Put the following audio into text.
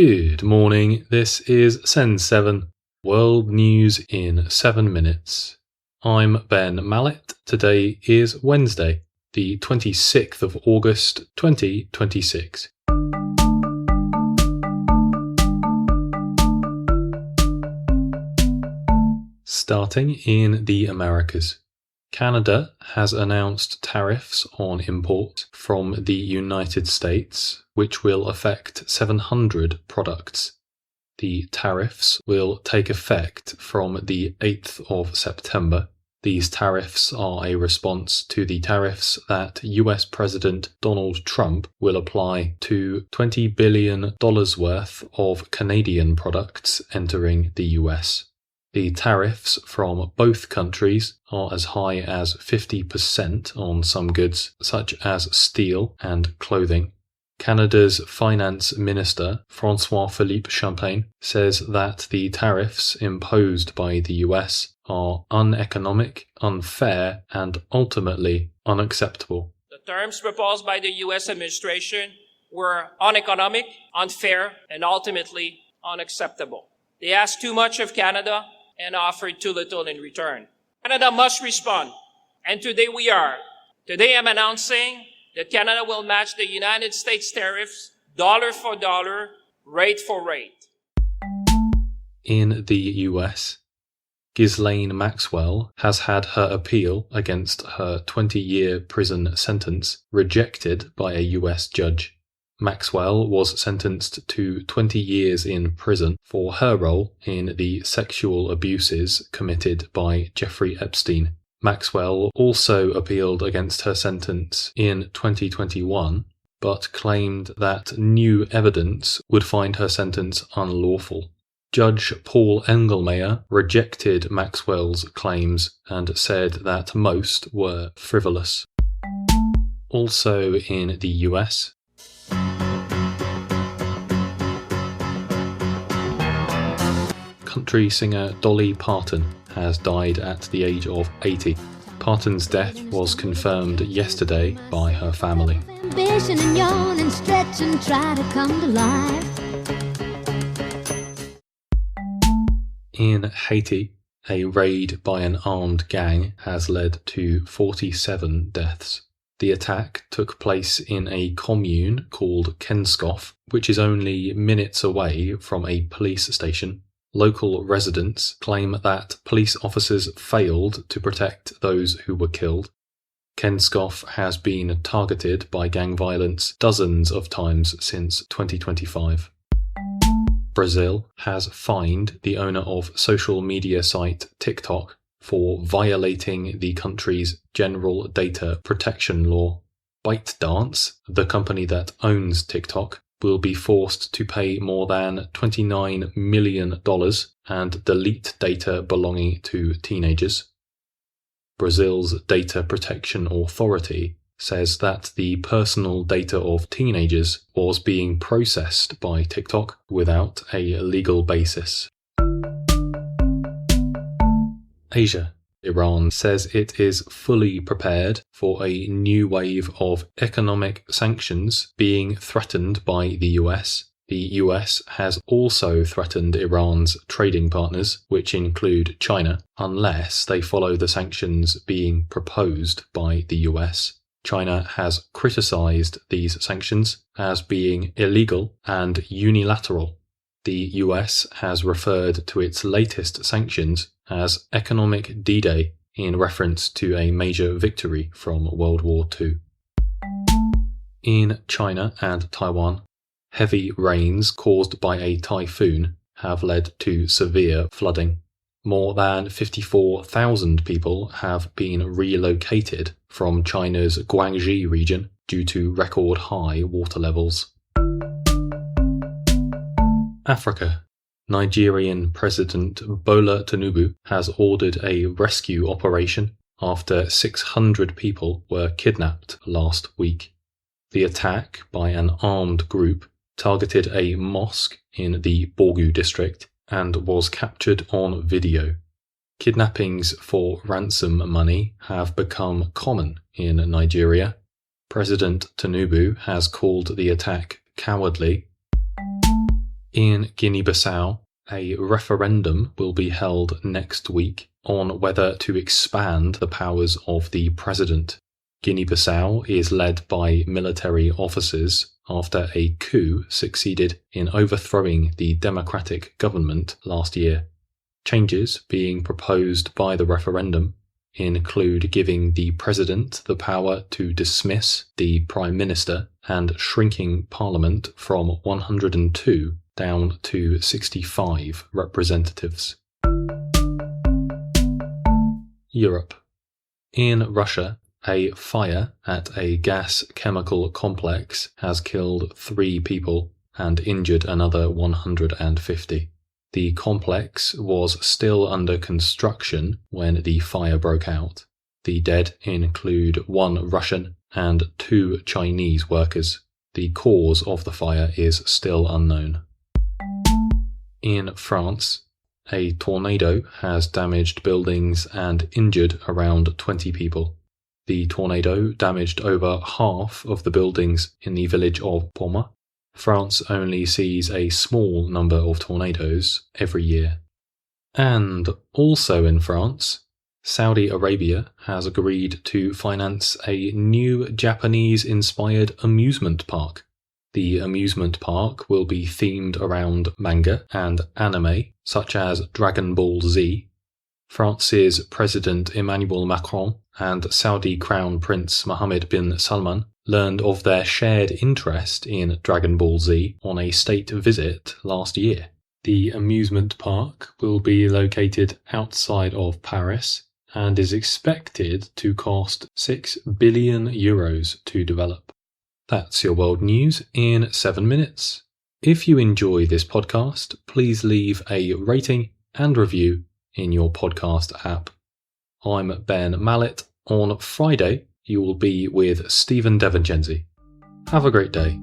Good morning, this is Send 7, World News in 7 minutes. I'm Ben Mallett. Today is Wednesday, the 26th of August 2026. Starting in the Americas. Canada has announced tariffs on imports from the United States, which will affect 700 products. The tariffs will take effect from the 8th of September. These tariffs are a response to the tariffs that US President Donald Trump will apply to $20 billion worth of Canadian products entering the US. The tariffs from both countries are as high as 50% on some goods, such as steel and clothing. Canada's Finance Minister, François-Philippe Champagne, says that the tariffs imposed by the US are uneconomic, unfair, and ultimately unacceptable. The terms proposed by the US administration were uneconomic, unfair, and ultimately unacceptable. They asked too much of Canada and offered too little in return. Canada must respond, and today we are. Today I'm announcing that Canada will match the United States tariffs dollar for dollar, rate for rate. In the US, Ghislaine Maxwell has had her appeal against her 20-year prison sentence rejected by a US judge. Maxwell was sentenced to 20 years in prison for her role in the sexual abuses committed by Jeffrey Epstein. Maxwell also appealed against her sentence in 2021, but claimed that new evidence would find her sentence unlawful. Judge Paul Engelmayer rejected Maxwell's claims and said that most were frivolous. Also in the US, country singer Dolly Parton has died at the age of 80. Parton's death was confirmed yesterday by her family. In Haiti, a raid by an armed gang has led to 47 deaths. The attack took place in a commune called Kenskoff, which is only minutes away from a police station. Local residents claim that police officers failed to protect those who were killed. Kenskoff has been targeted by gang violence dozens of times since 2025. Brazil has fined the owner of social media site TikTok for violating the country's general data protection law. ByteDance, the company that owns TikTok, will be forced to pay more than $29 million and delete data belonging to teenagers. Brazil's Data Protection Authority says that the personal data of teenagers was being processed by TikTok without a legal basis. Asia. Iran says it is fully prepared for a new wave of economic sanctions being threatened by the US. The US has also threatened Iran's trading partners, which include China, unless they follow the sanctions being proposed by the US. China has criticized these sanctions as being illegal and unilateral. The US has referred to its latest sanctions as Economic D-Day in reference to a major victory from World War II. In China and Taiwan, heavy rains caused by a typhoon have led to severe flooding. More than 54,000 people have been relocated from China's Guangxi region due to record high water levels. Africa. Nigerian President Bola Tinubu has ordered a rescue operation after 600 people were kidnapped last week. The attack by an armed group targeted a mosque in the Borgu district and was captured on video. Kidnappings for ransom money have become common in Nigeria. President Tinubu has called the attack cowardly. In Guinea-Bissau, a referendum will be held next week on whether to expand the powers of the president. Guinea-Bissau is led by military officers after a coup succeeded in overthrowing the democratic government last year. Changes being proposed by the referendum include giving the president the power to dismiss the prime minister and shrinking parliament from 102 down to 65 representatives. Europe. In Russia, a fire at a gas chemical complex has killed 3 people and injured another 150. The complex was still under construction when the fire broke out. The dead include 1 Russian and 2 Chinese workers. The cause of the fire is still unknown. In France, a tornado has damaged buildings and injured around 20 people. The tornado damaged over half of the buildings in the village of Poma. France only sees a small number of tornadoes every year. And also in France, Saudi Arabia has agreed to finance a new Japanese-inspired amusement park. The amusement park will be themed around manga and anime, such as Dragon Ball Z. France's President Emmanuel Macron and Saudi Crown Prince Mohammed bin Salman learned of their shared interest in Dragon Ball Z on a state visit last year. The amusement park will be located outside of Paris and is expected to cost €6 billion to develop. That's your world news in 7 minutes. If you enjoy this podcast, please leave a rating and review in your podcast app. I'm Ben Mallett. On Friday, you will be with Stephen Devincenzi. Have a great day.